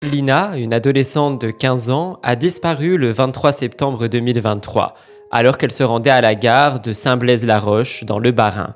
Lina, une adolescente de 15 ans, a disparu le 23 septembre 2023, alors qu'elle se rendait à la gare de Saint-Blaise-la-Roche, dans le Bas-Rhin.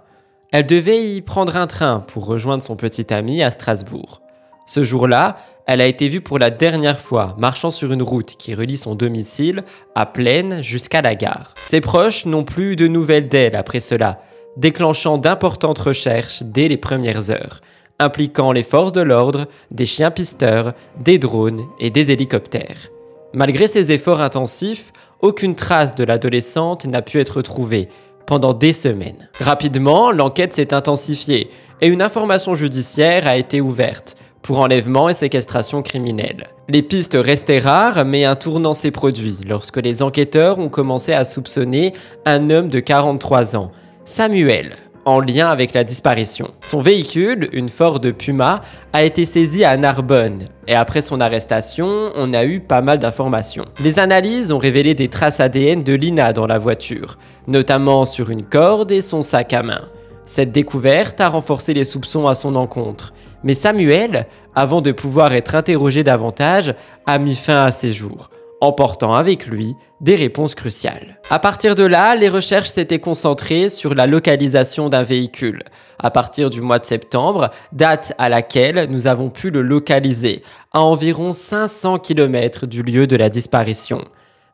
Elle devait y prendre un train pour rejoindre son petit ami à Strasbourg. Ce jour-là, elle a été vue pour la dernière fois marchant sur une route qui relie son domicile à Plaine jusqu'à la gare. Ses proches n'ont plus de nouvelles d'elle après cela, déclenchant d'importantes recherches dès les premières heures, impliquant les forces de l'ordre, des chiens pisteurs, des drones et des hélicoptères. Malgré ces efforts intensifs, aucune trace de l'adolescente n'a pu être trouvée pendant des semaines. Rapidement, l'enquête s'est intensifiée et une information judiciaire a été ouverte pour enlèvement et séquestration criminelle. Les pistes restaient rares, mais un tournant s'est produit lorsque les enquêteurs ont commencé à soupçonner un homme de 43 ans, Samuel, en lien avec la disparition. Son véhicule, une Ford Puma, a été saisi à Narbonne et après son arrestation, on a eu pas mal d'informations. Les analyses ont révélé des traces ADN de Lina dans la voiture, notamment sur une corde et son sac à main. Cette découverte a renforcé les soupçons à son encontre, mais Samuel, avant de pouvoir être interrogé davantage, a mis fin à ses jours, emportant avec lui des réponses cruciales. À partir de là, les recherches s'étaient concentrées sur la localisation d'un véhicule. À partir du mois de septembre, date à laquelle nous avons pu le localiser, à environ 500 km du lieu de la disparition.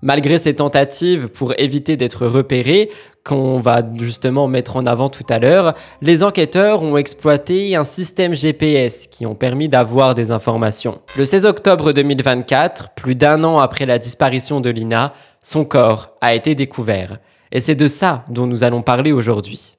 Malgré ces tentatives pour éviter d'être repérés, qu'on va justement mettre en avant tout à l'heure, les enquêteurs ont exploité un système GPS qui ont permis d'avoir des informations. Le 16 octobre 2024, plus d'un an après la disparition de Lina, son corps a été découvert. Et c'est de ça dont nous allons parler aujourd'hui.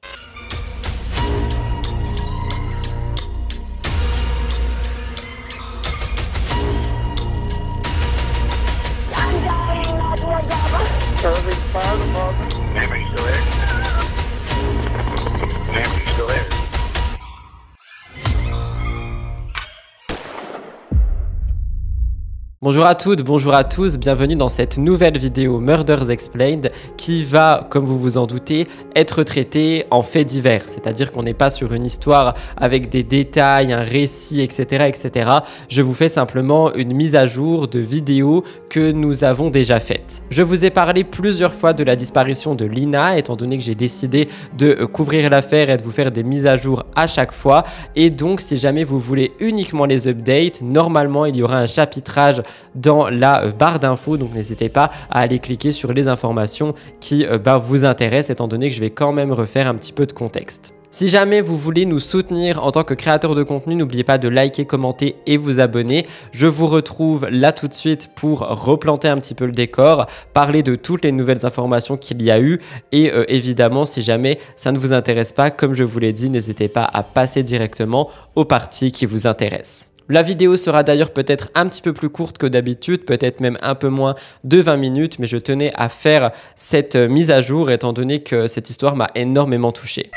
Bonjour à toutes, bonjour à tous, bienvenue dans cette nouvelle vidéo Murders Explained qui va, comme vous vous en doutez, être traitée en faits divers. C'est-à-dire qu'on n'est pas sur une histoire avec des détails, un récit, etc., etc. Je vous fais simplement une mise à jour de vidéos que nous avons déjà faites. Je vous ai parlé plusieurs fois de la disparition de Lina, étant donné que j'ai décidé de couvrir l'affaire et de vous faire des mises à jour à chaque fois. Et donc, si jamais vous voulez uniquement les updates, normalement, il y aura un chapitrage dans la barre d'infos, donc n'hésitez pas à aller cliquer sur les informations qui vous intéressent, étant donné que je vais quand même refaire un petit peu de contexte. Si jamais vous voulez nous soutenir en tant que créateur de contenu, n'oubliez pas de liker, commenter et vous abonner. Je vous retrouve là tout de suite pour replanter un petit peu le décor, parler de toutes les nouvelles informations qu'il y a eu et évidemment, si jamais ça ne vous intéresse pas, comme je vous l'ai dit, n'hésitez pas à passer directement aux parties qui vous intéressent. La vidéo sera d'ailleurs peut-être un petit peu plus courte que d'habitude, peut-être même un peu moins de 20 minutes, mais je tenais à faire cette mise à jour étant donné que cette histoire m'a énormément touché.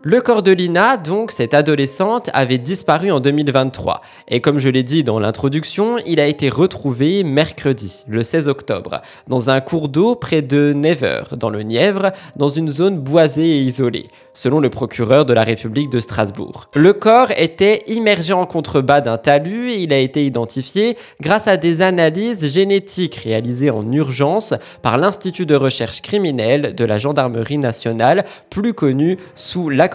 Le corps de Lina, donc cette adolescente, avait disparu en 2023 et comme je l'ai dit dans l'introduction, il a été retrouvé mercredi, le 16 octobre, dans un cours d'eau près de Nevers, dans le Nièvre, dans une zone boisée et isolée, selon le procureur de la République de Strasbourg. Le corps était immergé en contrebas d'un talus et il a été identifié grâce à des analyses génétiques réalisées en urgence par l'Institut de recherche criminelle de la Gendarmerie nationale, plus connu sous l'acronyme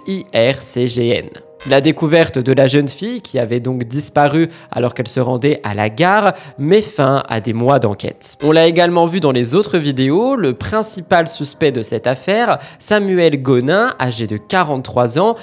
IRCGN. La découverte de la jeune fille, qui avait donc disparu alors qu'elle se rendait à la gare, met fin à des mois d'enquête. On l'a également vu dans les autres vidéos, le principal suspect de cette affaire, Samuel Gonin, âgé de 43 ans,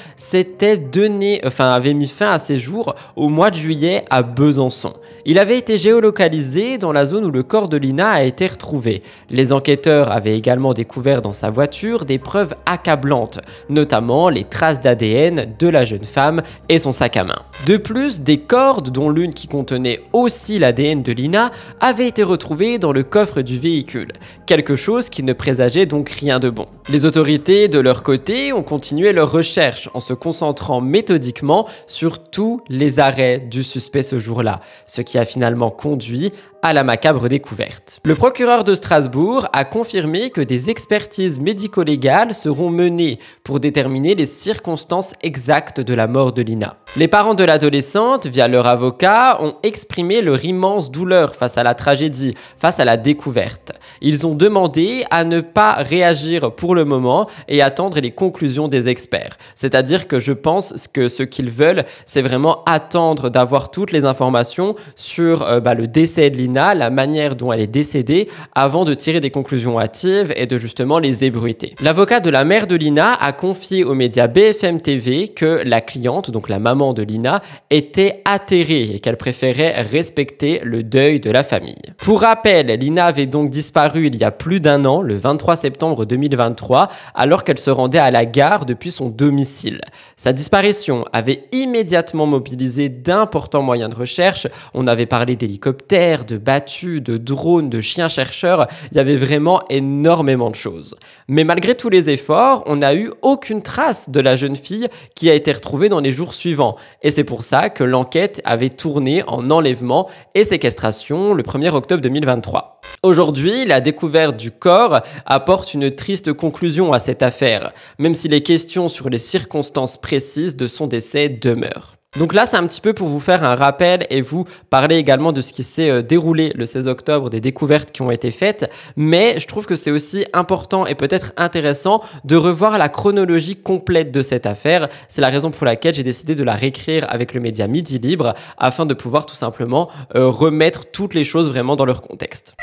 avait mis fin à ses jours au mois de juillet à Besançon. Il avait été géolocalisé dans la zone où le corps de Lina a été retrouvé. Les enquêteurs avaient également découvert dans sa voiture des preuves accablantes, notamment les traces d'ADN de la jeune femme et son sac à main. De plus, des cordes, dont l'une qui contenait aussi l'ADN de Lina, avaient été retrouvées dans le coffre du véhicule, quelque chose qui ne présageait donc rien de bon. Les autorités, de leur côté, ont continué leurs recherches en se concentrant méthodiquement sur tous les arrêts du suspect ce jour-là, ce qui a finalement conduit à la macabre découverte. Le procureur de Strasbourg a confirmé que des expertises médico-légales seront menées pour déterminer les circonstances exactes de la mort de Lina. Les parents de l'adolescente, via leur avocat, ont exprimé leur immense douleur face à la tragédie, face à la découverte. Ils ont demandé à ne pas réagir pour le moment et attendre les conclusions des experts. C'est-à-dire que je pense que ce qu'ils veulent, c'est vraiment attendre d'avoir toutes les informations sur le décès de Lina, la manière dont elle est décédée, avant de tirer des conclusions hâtives et de justement les ébruiter. L'avocat de la mère de Lina a confié aux médias BFM TV que la cliente, donc la maman de Lina, était atterrée et qu'elle préférait respecter le deuil de la famille. Pour rappel, Lina avait donc disparu il y a plus d'un an, le 23 septembre 2023, alors qu'elle se rendait à la gare depuis son domicile. Sa disparition avait immédiatement mobilisé d'importants moyens de recherche. On avait parlé d'hélicoptères, de battues, de drones, de chiens chercheurs. Il y avait vraiment énormément de choses. Mais malgré tous les efforts, on n'a eu aucune trace de la jeune fille qui a été retrouvée dans les jours suivants. Et c'est pour ça que l'enquête avait tourné en enlèvement et séquestration le 1er octobre 2023. Aujourd'hui, la découverte du corps apporte une triste conclusion à cette affaire, même si les questions sur les circonstances précises de son décès demeurent. Donc là, c'est un petit peu pour vous faire un rappel et vous parler également de ce qui s'est déroulé le 16 octobre, des découvertes qui ont été faites. Mais je trouve que c'est aussi important et peut-être intéressant de revoir la chronologie complète de cette affaire. C'est la raison pour laquelle j'ai décidé de la réécrire avec le média Midi Libre afin de pouvoir tout simplement remettre toutes les choses vraiment dans leur contexte.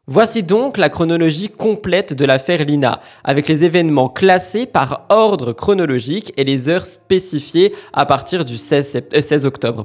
Voici donc la chronologie complète de l'affaire Lina, avec les événements classés par ordre chronologique et les heures spécifiées à partir du 16 octobre.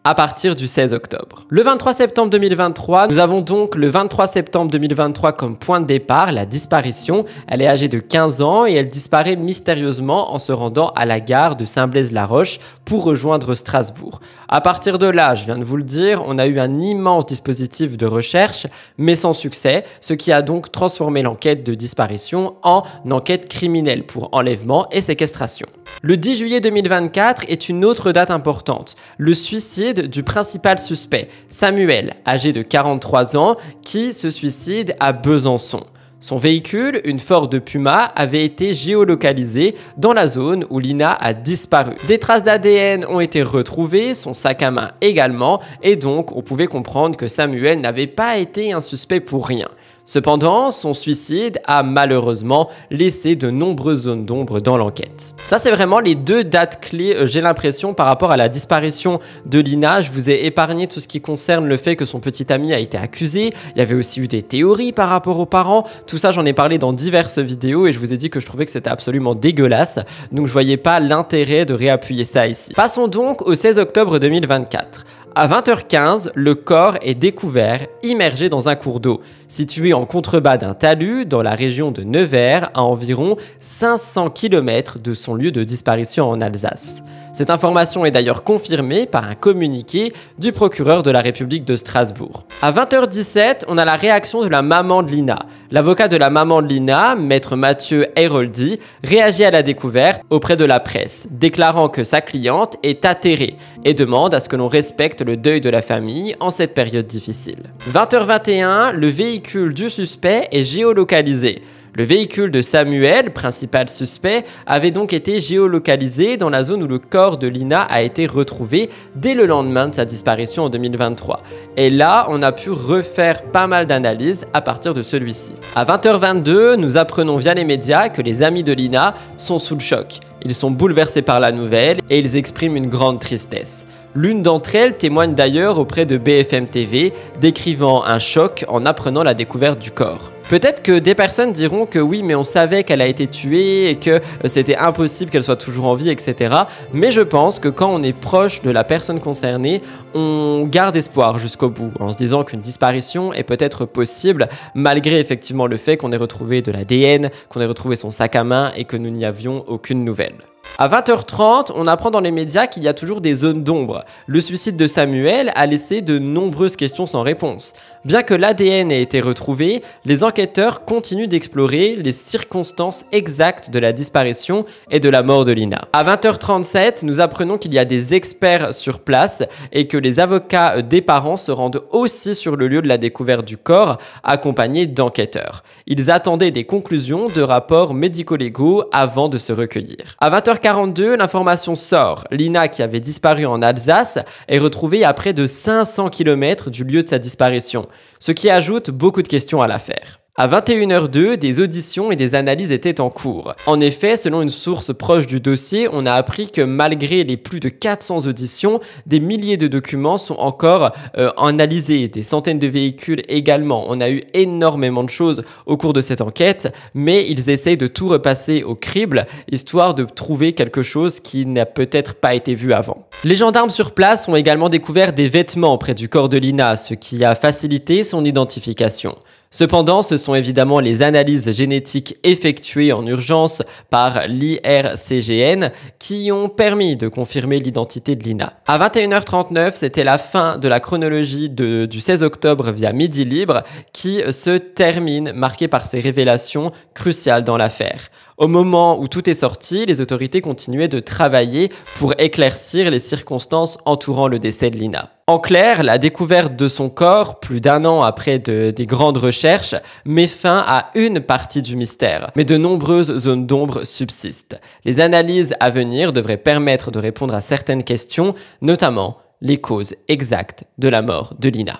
À partir du 16 octobre. Le 23 septembre 2023, nous avons donc le 23 septembre 2023 comme point de départ, la disparition. Elle est âgée de 15 ans et elle disparaît mystérieusement en se rendant à la gare de Saint-Blaise-la-Roche pour rejoindre Strasbourg. À partir de là, je viens de vous le dire, on a eu un immense dispositif de recherche, mais sans succès. Ce qui a donc transformé l'enquête de disparition en enquête criminelle pour enlèvement et séquestration. Le 10 juillet 2024 est une autre date importante, le suicide du principal suspect, Samuel, âgé de 43 ans, qui se suicide à Besançon. Son véhicule, une Ford Puma, avait été géolocalisé dans la zone où Lina a disparu. Des traces d'ADN ont été retrouvées, son sac à main également, et donc on pouvait comprendre que Samuel n'avait pas été un suspect pour rien. Cependant, son suicide a malheureusement laissé de nombreuses zones d'ombre dans l'enquête. Ça, c'est vraiment les deux dates clés, j'ai l'impression, par rapport à la disparition de Lina. Je vous ai épargné tout ce qui concerne le fait que son petit ami a été accusé. Il y avait aussi eu des théories par rapport aux parents. Tout ça, j'en ai parlé dans diverses vidéos et je vous ai dit que je trouvais que c'était absolument dégueulasse. Donc, je voyais pas l'intérêt de réappuyer ça ici. Passons donc au 16 octobre 2024. À 20h15, le corps est découvert, immergé dans un cours d'eau, situé en contrebas d'un talus dans la région de Nevers, à environ 500 km de son lieu de disparition en Alsace. Cette information est d'ailleurs confirmée par un communiqué du procureur de la République de Strasbourg. À 20h17, on a la réaction de la maman de Lina. L'avocat de la maman de Lina, maître Mathieu Heyroldi, réagit à la découverte auprès de la presse, déclarant que sa cliente est atterrée et demande à ce que l'on respecte le deuil de la famille en cette période difficile. 20h21, le véhicule du suspect est géolocalisé. Le véhicule de Samuel, principal suspect, avait donc été géolocalisé dans la zone où le corps de Lina a été retrouvé dès le lendemain de sa disparition en 2023. Et là, on a pu refaire pas mal d'analyses à partir de celui-ci. À 20h22, nous apprenons via les médias que les amis de Lina sont sous le choc. Ils sont bouleversés par la nouvelle et ils expriment une grande tristesse. L'une d'entre elles témoigne d'ailleurs auprès de BFM TV, décrivant un choc en apprenant la découverte du corps. Peut-être que des personnes diront que oui, mais on savait qu'elle a été tuée et que c'était impossible qu'elle soit toujours en vie, etc. Mais je pense que quand on est proche de la personne concernée, on garde espoir jusqu'au bout, en se disant qu'une disparition est peut-être possible, malgré effectivement le fait qu'on ait retrouvé de l'ADN, qu'on ait retrouvé son sac à main et que nous n'y avions aucune nouvelle. À 20h30, on apprend dans les médias qu'il y a toujours des zones d'ombre. Le suicide de Samuel a laissé de nombreuses questions sans réponse. Bien que l'ADN ait été retrouvé, les enquêteurs continuent d'explorer les circonstances exactes de la disparition et de la mort de Lina. À 20h37, nous apprenons qu'il y a des experts sur place et que les avocats des parents se rendent aussi sur le lieu de la découverte du corps, accompagnés d'enquêteurs. Ils attendaient des conclusions de rapports médico-légaux avant de se recueillir. À 20h42, l'information sort. Lina, qui avait disparu en Alsace, est retrouvée à près de 500 km du lieu de sa disparition, ce qui ajoute beaucoup de questions à l'affaire. À 21h02, des auditions et des analyses étaient en cours. En effet, selon une source proche du dossier, on a appris que malgré les plus de 400 auditions, des milliers de documents sont encore analysés, des centaines de véhicules également. On a eu énormément de choses au cours de cette enquête, mais ils essayent de tout repasser au crible, histoire de trouver quelque chose qui n'a peut-être pas été vu avant. Les gendarmes sur place ont également découvert des vêtements près du corps de Lina, ce qui a facilité son identification. Cependant, ce sont évidemment les analyses génétiques effectuées en urgence par l'IRCGN qui ont permis de confirmer l'identité de Lina. À 21h39, c'était la fin de la chronologie du 16 octobre via Midi Libre qui se termine, marquée par ces révélations cruciales dans l'affaire. Au moment où tout est sorti, les autorités continuaient de travailler pour éclaircir les circonstances entourant le décès de Lina. En clair, la découverte de son corps, plus d'1 an après des grandes recherches, met fin à une partie du mystère, mais de nombreuses zones d'ombre subsistent. Les analyses à venir devraient permettre de répondre à certaines questions, notamment les causes exactes de la mort de Lina.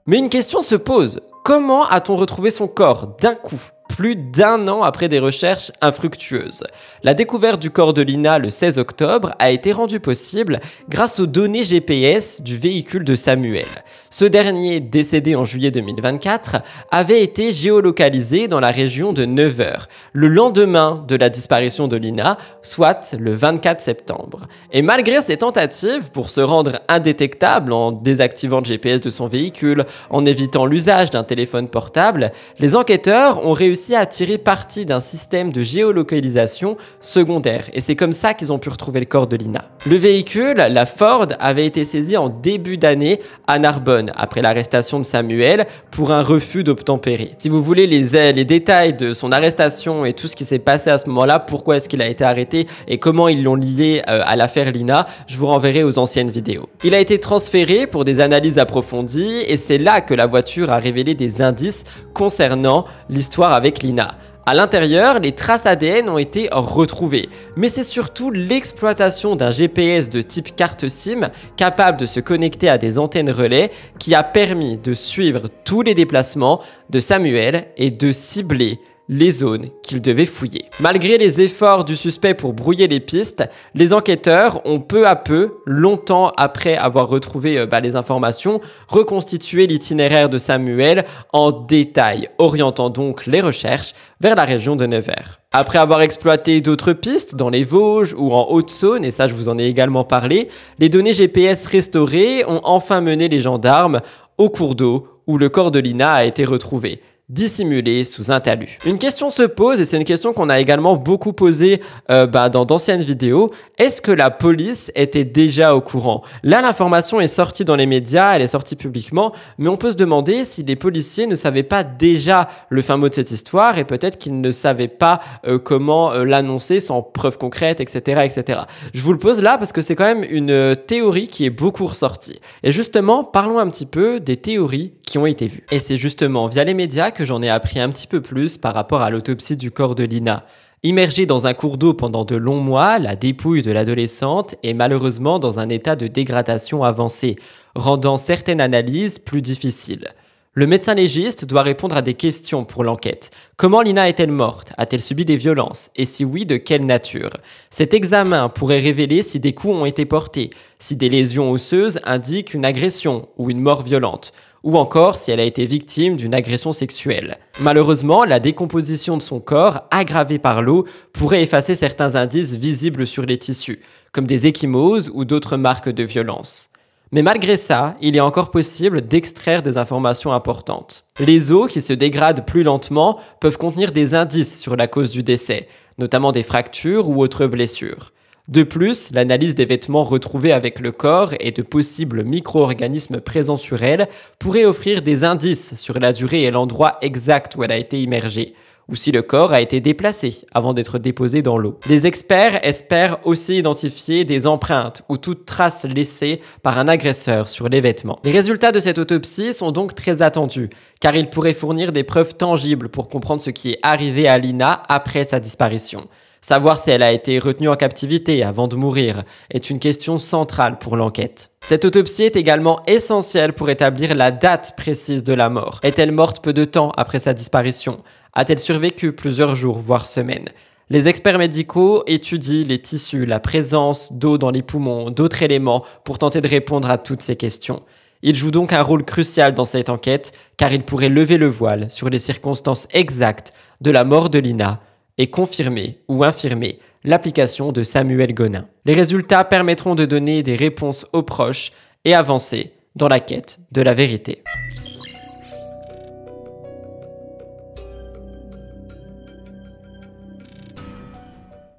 Mais une question se pose. Comment a-t-on retrouvé son corps d'un coup ? Plus d'1 an après des recherches infructueuses. La découverte du corps de Lina le 16 octobre a été rendue possible grâce aux données GPS du véhicule de Samuel. Ce dernier, décédé en juillet 2024, avait été géolocalisé dans la région de Nevers, le lendemain de la disparition de Lina, soit le 24 septembre. Et malgré ses tentatives pour se rendre indétectable en désactivant le GPS de son véhicule, en évitant l'usage d'un téléphone portable, les enquêteurs ont réussi à tirer parti d'un système de géolocalisation secondaire. Et c'est comme ça qu'ils ont pu retrouver le corps de Lina. Le véhicule, la Ford, avait été saisi en début d'année à Narbonne, après l'arrestation de Samuel, pour un refus d'obtempérer. Si vous voulez les détails de son arrestation et tout ce qui s'est passé à ce moment-là, pourquoi est-ce qu'il a été arrêté et comment ils l'ont lié à l'affaire Lina, je vous renverrai aux anciennes vidéos. Il a été transféré pour des analyses approfondies et c'est là que la voiture a révélé des indices concernant l'histoire avec Lina. À l'intérieur, les traces ADN ont été retrouvées, mais c'est surtout l'exploitation d'un GPS de type carte SIM capable de se connecter à des antennes relais qui a permis de suivre tous les déplacements de Samuel et de cibler les zones qu'il devait fouiller. Malgré les efforts du suspect pour brouiller les pistes, les enquêteurs ont peu à peu, longtemps après avoir retrouvé les informations, reconstitué l'itinéraire de Samuel en détail, orientant donc les recherches vers la région de Nevers. Après avoir exploité d'autres pistes dans les Vosges ou en Haute-Saône, et ça je vous en ai également parlé, les données GPS restaurées ont enfin mené les gendarmes au cours d'eau où le corps de Lina a été retrouvé, dissimulé sous un talus. Une question se pose, et c'est une question qu'on a également beaucoup posée dans d'anciennes vidéos. Est-ce que la police était déjà au courant? Là, l'information est sortie dans les médias, elle est sortie publiquement, mais on peut se demander si les policiers ne savaient pas déjà le fin mot de cette histoire, et peut-être qu'ils ne savaient pas comment l'annoncer sans preuve concrète, etc., etc. Je vous le pose là parce que c'est quand même une théorie qui est beaucoup ressortie. Et justement, parlons un petit peu des théories qui ont été vues. Et c'est justement via les médias que j'en ai appris un petit peu plus par rapport à l'autopsie du corps de Lina. Immergée dans un cours d'eau pendant de longs mois, la dépouille de l'adolescente est malheureusement dans un état de dégradation avancée, rendant certaines analyses plus difficiles. Le médecin légiste doit répondre à des questions pour l'enquête. Comment Lina est-elle morte? A-t-elle subi des violences? Et si oui, de quelle nature? Cet examen pourrait révéler si des coups ont été portés, si des lésions osseuses indiquent une agression ou une mort violente, ou encore si elle a été victime d'une agression sexuelle. Malheureusement, la décomposition de son corps, aggravée par l'eau, pourrait effacer certains indices visibles sur les tissus, comme des ecchymoses ou d'autres marques de violence. Mais malgré ça, il est encore possible d'extraire des informations importantes. Les os, qui se dégradent plus lentement, peuvent contenir des indices sur la cause du décès, notamment des fractures ou autres blessures. De plus, l'analyse des vêtements retrouvés avec le corps et de possibles micro-organismes présents sur elle pourrait offrir des indices sur la durée et l'endroit exact où elle a été immergée, ou si le corps a été déplacé avant d'être déposé dans l'eau. Les experts espèrent aussi identifier des empreintes ou toute trace laissée par un agresseur sur les vêtements. Les résultats de cette autopsie sont donc très attendus, car ils pourraient fournir des preuves tangibles pour comprendre ce qui est arrivé à Lina après sa disparition. Savoir si elle a été retenue en captivité avant de mourir est une question centrale pour l'enquête. Cette autopsie est également essentielle pour établir la date précise de la mort. Est-elle morte peu de temps après sa disparition? A-t-elle survécu plusieurs jours, voire semaines? Les experts médicaux étudient les tissus, la présence d'eau dans les poumons, d'autres éléments pour tenter de répondre à toutes ces questions. Ils jouent donc un rôle crucial dans cette enquête car ils pourraient lever le voile sur les circonstances exactes de la mort de Lina et confirmer ou infirmer l'application de Samuel Gonin. Les résultats permettront de donner des réponses aux proches et avancer dans la quête de la vérité.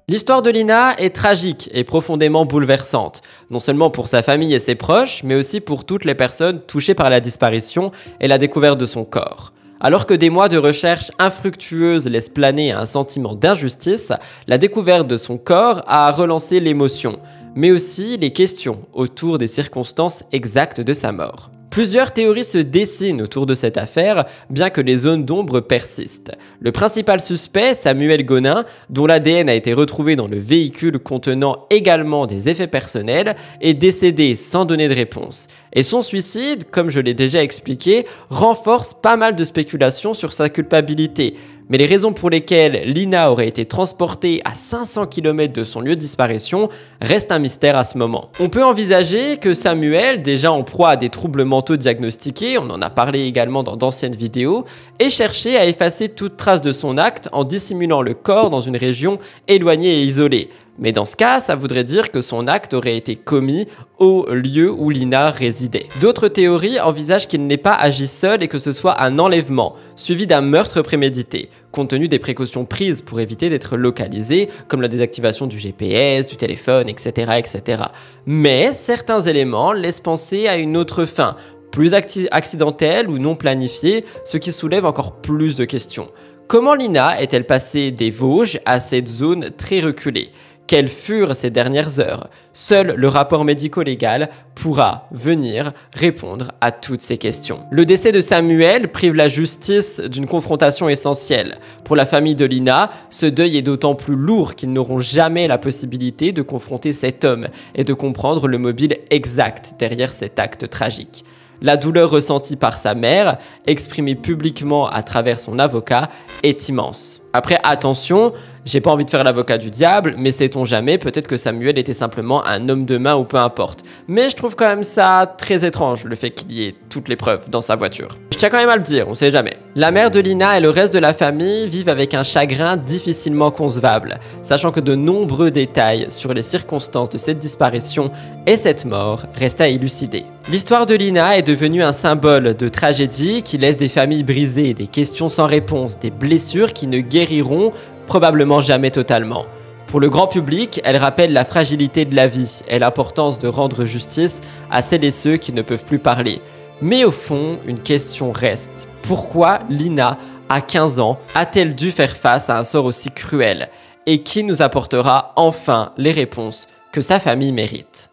L'histoire de Lina est tragique et profondément bouleversante, non seulement pour sa famille et ses proches, mais aussi pour toutes les personnes touchées par la disparition et la découverte de son corps. Alors que des mois de recherche infructueuses laissent planer un sentiment d'injustice, la découverte de son corps a relancé l'émotion, mais aussi les questions autour des circonstances exactes de sa mort. Plusieurs théories se dessinent autour de cette affaire, bien que les zones d'ombre persistent. Le principal suspect, Samuel Gonin, dont l'ADN a été retrouvé dans le véhicule contenant également des effets personnels, est décédé sans donner de réponse. Et son suicide, comme je l'ai déjà expliqué, renforce pas mal de spéculations sur sa culpabilité. Mais les raisons pour lesquelles Lina aurait été transportée à 500 km de son lieu de disparition restent un mystère à ce moment. On peut envisager que Samuel, déjà en proie à des troubles mentaux diagnostiqués, on en a parlé également dans d'anciennes vidéos, ait cherché à effacer toute trace de son acte en dissimulant le corps dans une région éloignée et isolée. Mais dans ce cas, ça voudrait dire que son acte aurait été commis au lieu où Lina résidait. D'autres théories envisagent qu'il n'ait pas agi seul et que ce soit un enlèvement, suivi d'un meurtre prémédité, compte tenu des précautions prises pour éviter d'être localisé, comme la désactivation du GPS, du téléphone, etc., etc. Mais certains éléments laissent penser à une autre fin, plus accidentelle ou non planifiée, ce qui soulève encore plus de questions. Comment Lina est-elle passée des Vosges à cette zone très reculée ? Quelles furent ces dernières heures? Seul le rapport médico-légal pourra venir répondre à toutes ces questions. Le décès de Samuel prive la justice d'une confrontation essentielle. Pour la famille de Lina, ce deuil est d'autant plus lourd qu'ils n'auront jamais la possibilité de confronter cet homme et de comprendre le mobile exact derrière cet acte tragique. La douleur ressentie par sa mère, exprimée publiquement à travers son avocat, est immense. Après, attention, j'ai pas envie de faire l'avocat du diable, mais sait-on jamais, peut-être que Samuel était simplement un homme de main ou peu importe. Mais je trouve quand même ça très étrange, le fait qu'il y ait toutes les preuves dans sa voiture. Je tiens quand même à le dire, on sait jamais. La mère de Lina et le reste de la famille vivent avec un chagrin difficilement concevable, sachant que de nombreux détails sur les circonstances de cette disparition et cette mort restent à élucider. L'histoire de Lina est devenue un symbole de tragédie qui laisse des familles brisées, des questions sans réponse, des blessures qui ne guériront probablement jamais totalement. Pour le grand public, elle rappelle la fragilité de la vie et l'importance de rendre justice à celles et ceux qui ne peuvent plus parler. Mais au fond, une question reste. Pourquoi Lina, à 15 ans, a-t-elle dû faire face à un sort aussi cruel? Et qui nous apportera enfin les réponses que sa famille mérite?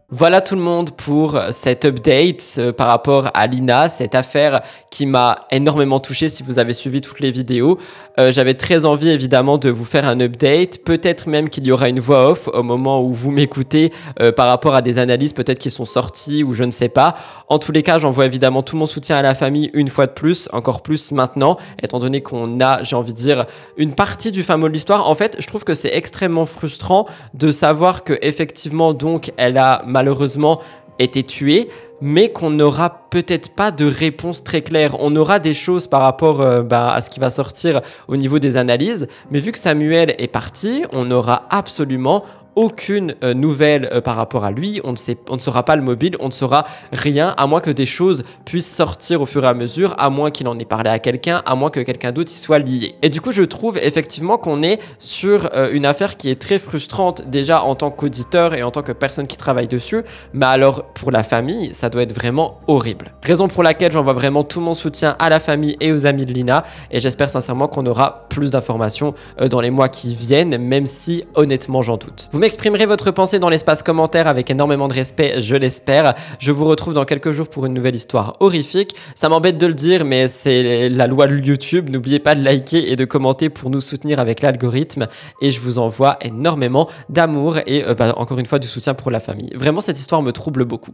Voilà tout le monde pour cet update par rapport à Lina, cette affaire qui m'a énormément touché si vous avez suivi toutes les vidéos. J'avais très envie évidemment de vous faire un update, peut-être même qu'il y aura une voix off au moment où vous m'écoutez par rapport à des analyses peut-être qui sont sorties ou je ne sais pas. En tous les cas, j'envoie évidemment tout mon soutien à la famille une fois de plus, encore plus maintenant, étant donné qu'on a, j'ai envie de dire, une partie du fin mot de l'histoire. En fait, je trouve que c'est extrêmement frustrant de savoir que effectivement donc elle a malheureusement été tué, mais qu'on n'aura peut-être pas de réponse très claire. On aura des choses par rapport à ce qui va sortir au niveau des analyses, mais vu que Samuel est parti, on n'aura absolument aucune nouvelle par rapport à lui, on ne saura pas le mobile, on ne saura rien, à moins que des choses puissent sortir au fur et à mesure, à moins qu'il en ait parlé à quelqu'un, à moins que quelqu'un d'autre y soit lié. Et du coup, je trouve effectivement qu'on est sur une affaire qui est très frustrante, déjà en tant qu'auditeur et en tant que personne qui travaille dessus, mais alors pour la famille, ça doit être vraiment horrible. Raison pour laquelle j'envoie vraiment tout mon soutien à la famille et aux amis de Lina, et j'espère sincèrement qu'on aura plus d'informations dans les mois qui viennent, même si honnêtement j'en doute. Vous m'exprimerez votre pensée dans l'espace commentaire avec énormément de respect, je l'espère. Je vous retrouve dans quelques jours pour une nouvelle histoire horrifique. Ça m'embête de le dire, mais c'est la loi de YouTube. N'oubliez pas de liker et de commenter pour nous soutenir avec l'algorithme. Et je vous envoie énormément d'amour et encore une fois du soutien pour la famille. Vraiment, cette histoire me trouble beaucoup.